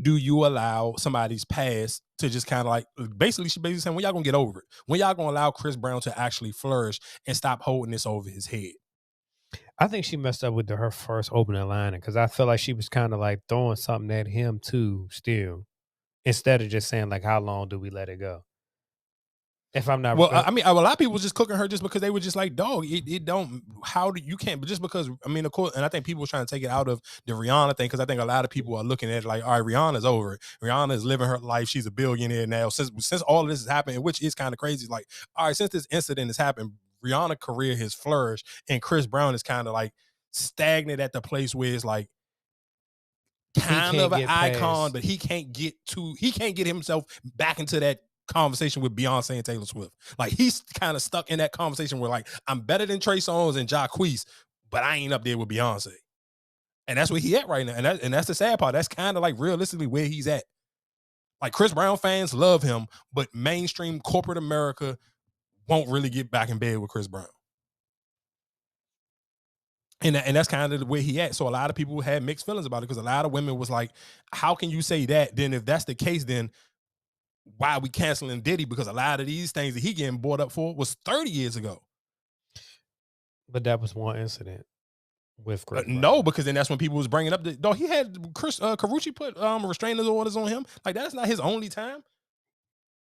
do you allow somebody's past to just kind of like basically she basically saying when y'all gonna get over it? When y'all gonna allow Chris Brown to actually flourish and stop holding this over his head? I think she messed up with her first opening line because I feel like she was kind of like throwing something at him too, still, instead of just saying like, "How long do we let it go?" If I'm not, Well, I mean, a lot of people was just cooking her just because they were just like, dog, it don't, how do you can't, but just because, I mean, of course, and I think people were trying to take it out of the Rihanna thing because I think a lot of people are looking at it like, all right, Rihanna's over it. Rihanna is living her life. She's a billionaire now. Since all of this is happening, which is kind of crazy, like, all right, since this incident has happened, Rihanna's career has flourished and Chris Brown is kind of like stagnant at the place where it's like, he kind can't of an get icon, past. but he can't get himself back into that conversation with Beyonce and Taylor Swift. Like he's kind of stuck in that conversation where like I'm better than Trey Songz and Jacquees, but I ain't up there with Beyonce. And that's where he at right now. And that's the sad part. That's kind of like realistically where he's at. Like Chris Brown fans love him, but mainstream corporate America won't really get back in bed with Chris Brown. And that's kind of the way he at. So a lot of people had mixed feelings about it because a lot of women was like, how can you say that? Then if that's the case, then why are we canceling Diddy? Because a lot of these things that he getting brought up for was 30 years ago. But that was one incident with Chris Brown. No, because then that's when people was bringing up the, he had Chris Carucci put restraining orders on him. Like that's not his only time.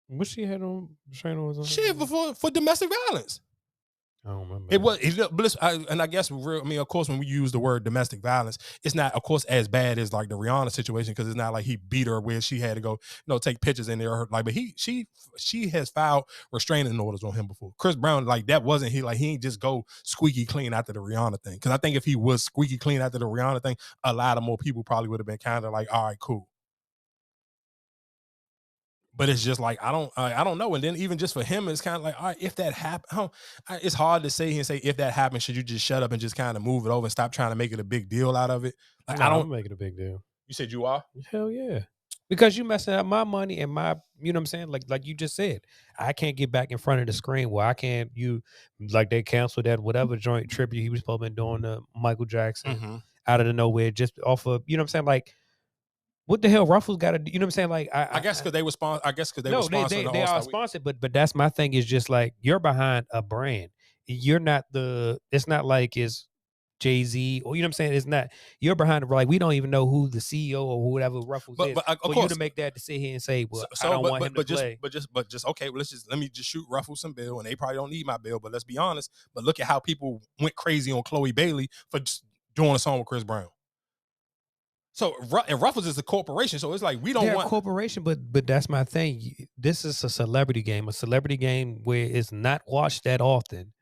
What she had on restraining orders on? Shit for domestic violence. I don't remember. It was, and I guess, I mean, of course, when we use the word domestic violence, it's not, of course, as bad as like the Rihanna situation because it's not like he beat her where she had to go, take pictures in there. Like, but she has filed restraining orders on him before. Chris Brown, like that wasn't he ain't just go squeaky clean after the Rihanna thing. Because I think if he was squeaky clean after the Rihanna thing, a lot of more people probably would have been kind of like, all right, cool. But it's just like I don't know. And then even just for him, it's kind of like, all right, if that happened, it's hard to say if that happened, should you just shut up and just kind of move it over and stop trying to make it a big deal out of it? Like No, I'm making a big deal. You said you are? Hell yeah. Because you messing up my money and my, you know what I'm saying? Like you just said, I can't get back in front of the screen. Well, I can't, like they canceled that whatever joint tribute he was supposed to be doing to Michael Jackson out of the nowhere, just off of, you know what I'm saying? Like, what the hell Ruffles got to do? You know what I'm saying? Like, I guess because they were sponsored. I guess because they were sponsored. They are sponsored, but that's my thing. Is just like you're behind a brand. You're not it's not like it's Jay-Z or you know what I'm saying. It's not. You're behind the like we don't even know who the CEO or whoever Ruffles is. But of for course, you to make that to sit here and say, well, I don't want him to play. But just okay. Well, let me just shoot Ruffles some bill, and they probably don't need my bill. But let's be honest. But look at how people went crazy on Chloe Bailey for doing a song with Chris Brown. So and Ruffles is a corporation, so it's like we don't want a corporation, but that's my thing. This is a celebrity game where it's not watched that often.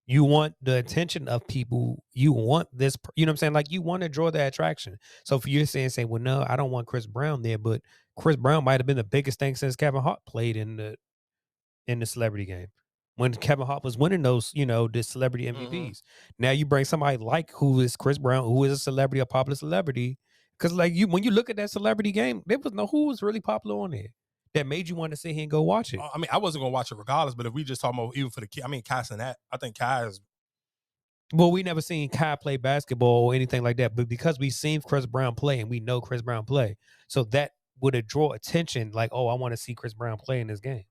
You want the attention of people. You want this, you know what I'm saying? Like you want to draw the attraction. So for you to say, well, no, I don't want Chris Brown there, but Chris Brown might have been the biggest thing since Kevin Hart played in the celebrity game. When Kevin Hart was winning those, the celebrity MVPs. Now you bring somebody like who is Chris Brown, who is a celebrity, a popular celebrity. Because like when you look at that celebrity game, there was who was really popular on there that made you want to sit here and go watch it. I mean, I wasn't gonna watch it regardless, but if we just talk about even for the kid, I mean, Kai and that, I think Kai is. Well, we never seen Kai play basketball or anything like that, but because we seen Chris Brown play and we know Chris Brown play, so that would have draw attention. Like, oh, I want to see Chris Brown play in this game.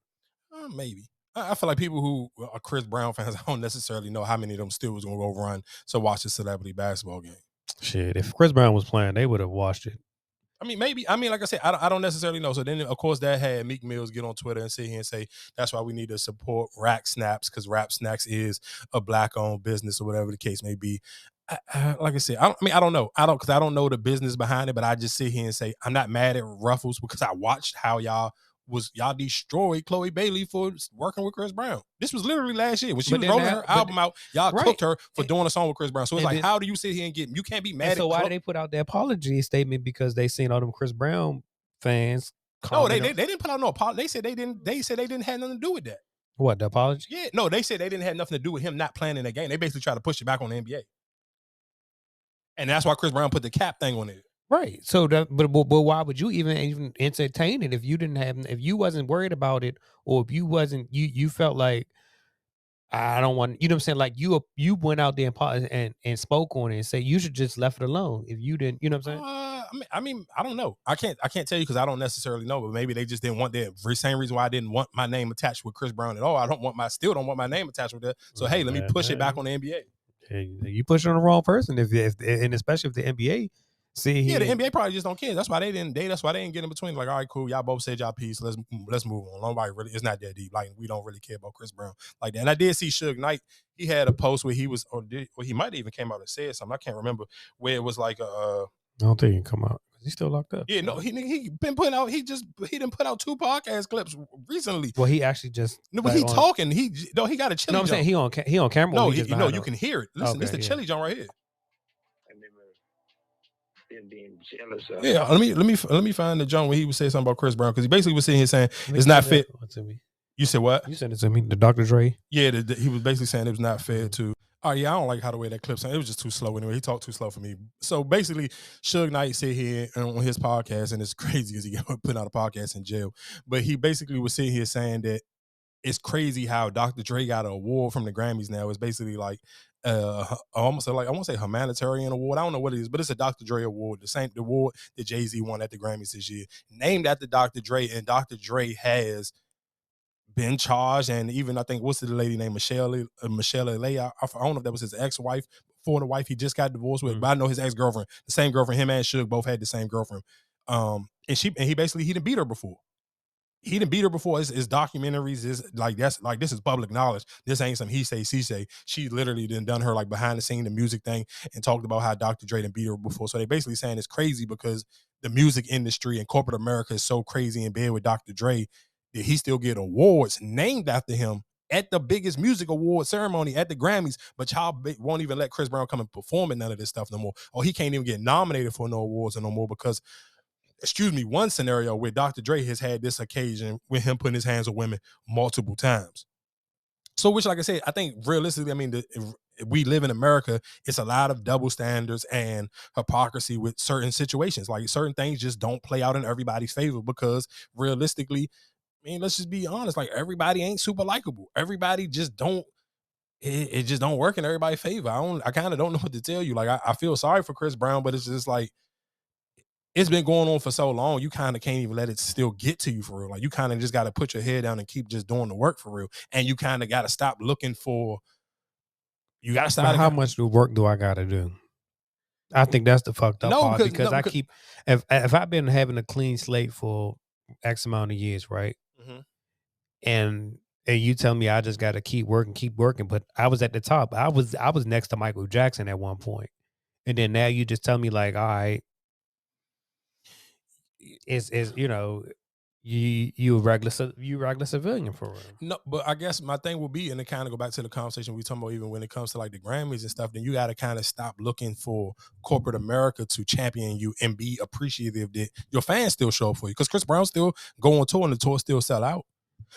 Maybe. I feel like people who are Chris Brown fans, I don't necessarily know how many of them still was gonna go run to watch a celebrity basketball game. Shit, if Chris Brown was playing, they would have watched it. I mean, maybe. I mean, like I said, I don't necessarily know. So then, of course, that had Meek Mills get on Twitter and sit here and say that's why we need to support Rack Snaps because Rap Snacks is a Black-owned business or whatever the case may be. Like I said, I don't know. I don't know the business behind it, but I just sit here and say I'm not mad at Ruffles because I watched how y'all destroyed Chloe Bailey for working with Chris Brown. This was literally last year when she was rolling her album out. Y'all cooked her for doing a song with Chris Brown. So it's like, how do you sit here and you can't be mad at? So why did they put out the apology statement? Because they seen all them Chris Brown fans. No, they didn't put out no apology. They said they didn't have nothing to do with that. What, the apology? Yeah, no, they said they didn't have nothing to do with him not playing in the game. They basically tried to push it back on the NBA, and that's why Chris Brown put the cap thing on it. Right. So but why would you even entertain it if you didn't have, if you wasn't worried about it, or if you wasn't, you felt like I don't want, you know what I'm saying? Like you went out there and spoke on it and say you should just left it alone if you didn't, you know what I'm saying? I don't know. I can't tell you because I don't necessarily know, but maybe they just didn't want that. For the same reason why I didn't want my name attached with Chris Brown at all. Still don't want my name attached with that. So hey, Oh let me man, push it back on the NBA. hey, you pushing on the wrong person if and especially if the NBA see Yeah, the here. NBA probably just don't care. That's why they didn't. That's why they didn't get in between. Like, all right, cool. Y'all both said y'all piece. Let's move on. Nobody really. It's not that deep. Like, we don't really care about Chris Brown like that. And I did see Suge Knight. He had a post where he was, or he might even came out and said something. I can't remember where it was like I don't think he can come out. He's still locked up. yeah, no, he been putting out. He didn't put out 2 podcast clips recently. Well, he actually just No, but like he on. talking. He got a chili. No, I'm saying jump. he on camera. Or No, he just you know behind you him? can hear it. Listen, this Okay, the yeah. chili jump right here. I remember them being jealous of Yeah, let me find the jump where he was saying something about Chris Brown because he basically was sitting here saying Let me it's not send fit. that to me. You said what? You sent it to me. The Dr. Dre. Yeah, he was basically saying it was not fair to. Oh yeah, I don't like how the way that clip sounded. It was just too slow anyway. He talked too slow for me. So basically, Suge Knight sit here on his podcast, and it's crazy because he got put out a podcast in jail. But he basically was sitting here saying that it's crazy how Dr. Dre got an award from the Grammys now. It's basically like almost like I won't say humanitarian award. I don't know what it is, but it's a Dr. Dre award, the award that Jay-Z won at the Grammys this year, named after Dr. Dre, and Dr. Dre has been charged, and even I think what's the lady named Michelle Alea. I don't know if that was his ex-wife, former wife he just got divorced with, but I know his ex-girlfriend, the same girlfriend. Him and Suge both had the same girlfriend. And he basically he didn't beat her before. He didn't beat her before. His documentaries is like this is public knowledge. This ain't some he say she say. She literally done her like behind the scene the music thing and talked about how Dr. Dre didn't beat her before. So they basically saying it's crazy because the music industry and corporate America is so crazy in bed with Dr. Dre that he still get awards named after him at the biggest music award ceremony at the Grammys, but y'all won't even let Chris Brown come and perform in none of this stuff no more. Or he can't even get nominated for no awards no more because one scenario where Dr. Dre has had this occasion with him putting his hands on women multiple times. So, which, like I said, I think realistically, I mean, we live in America. It's a lot of double standards and hypocrisy with certain situations. Like certain things just don't play out in everybody's favor because realistically, I mean, let's just be honest. Like everybody ain't super likable. Everybody just don't. It just don't work in everybody's favor. I kind of don't know what to tell you. Like I feel sorry for Chris Brown, but it's just like it's been going on for so long, you kind of can't even let it still get to you for real. Like you kind of just got to put your head down and keep just doing the work for real. And you kind of got to stop looking for. You got to start. But how much work do I got to do? I think that's the fucked up part because I keep if I've been having a clean slate for X amount of years, right? Mm-hmm. And you tell me I just got to keep working, but I was at the top. I was next to Michael Jackson at one point, and then now you just tell me like, all right, is you know. You a regular civilian for real. No, but I guess my thing will be, and to kind of go back to the conversation we talking about, even when it comes to like the Grammys and stuff, then you got to kind of stop looking for corporate America to champion you and be appreciative that your fans still show up for you. Because Chris Brown still go on tour and the tour still sell out.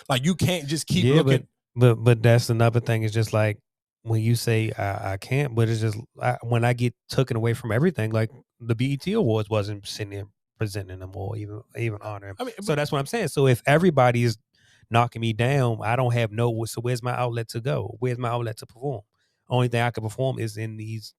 Like you can't just keep looking. But that's another thing. It's just like when you say I can't, but it's just when I get taken away from everything, like the BET Awards wasn't sitting there presenting them or even honoring. I mean, so that's what I'm saying. So if everybody is knocking me down, I don't have so where's my outlet to go? Where's my outlet to perform? Only thing I can perform is in these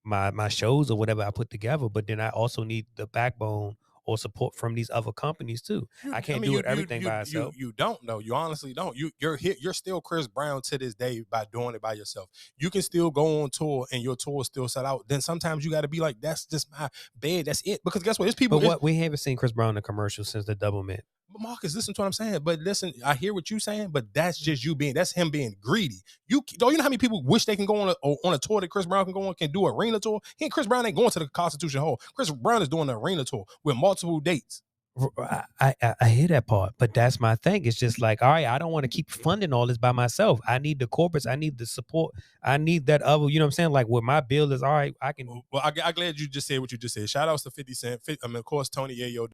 my shows or whatever I put together. But then I also need the backbone or support from these other companies too. I can't do everything by myself. You don't know. You honestly don't. You're still Chris Brown to this day by doing it by yourself. You can still go on tour and your tour still sell out. Then sometimes you got to be like, that's just my bed. That's it. Because guess what? It's people. But we haven't seen Chris Brown in a commercial since the Double Mint. But Marcus, listen to what I'm saying. But listen, I hear what you're saying, but that's just that's him being greedy. You know how many people wish they can go on a tour that Chris Brown can go on, can do an arena tour? Chris Brown ain't going to the Constitution Hall. Chris Brown is doing the arena tour with multiple dates. I hear that part, but that's my thing. It's just like, all right, I don't want to keep funding all this by myself. I need the corporates. I need the support. I need that other, you know what I'm saying? Like where my bill is, all right, I can. Well, I'm glad you just said what you just said. Shout outs to 50 Cent. Of course, Tony Yayo.